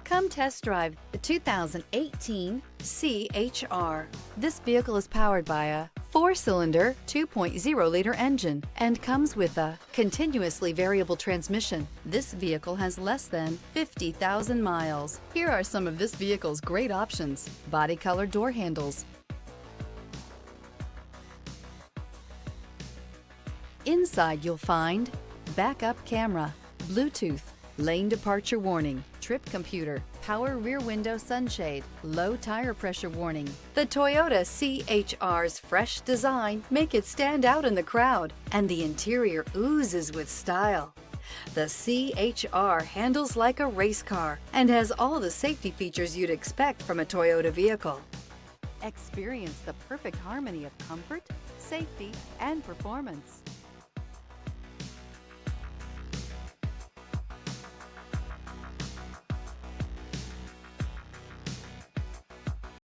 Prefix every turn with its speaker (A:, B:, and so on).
A: Come test drive the 2018 CHR. This vehicle is powered by a 4-cylinder, 2.0-liter engine and comes with a continuously variable transmission. This vehicle has less than 50,000 miles. Here are some of this vehicle's great options: body color door handles. Inside you'll find backup camera, Bluetooth, lane departure warning, trip computer, power rear window sunshade, low tire pressure warning. The Toyota CHR's fresh design make it stand out in the crowd, and the interior oozes with style. The CHR handles like a race car and has all the safety features you'd expect from a Toyota vehicle. Experience the perfect harmony of comfort, safety, and performance.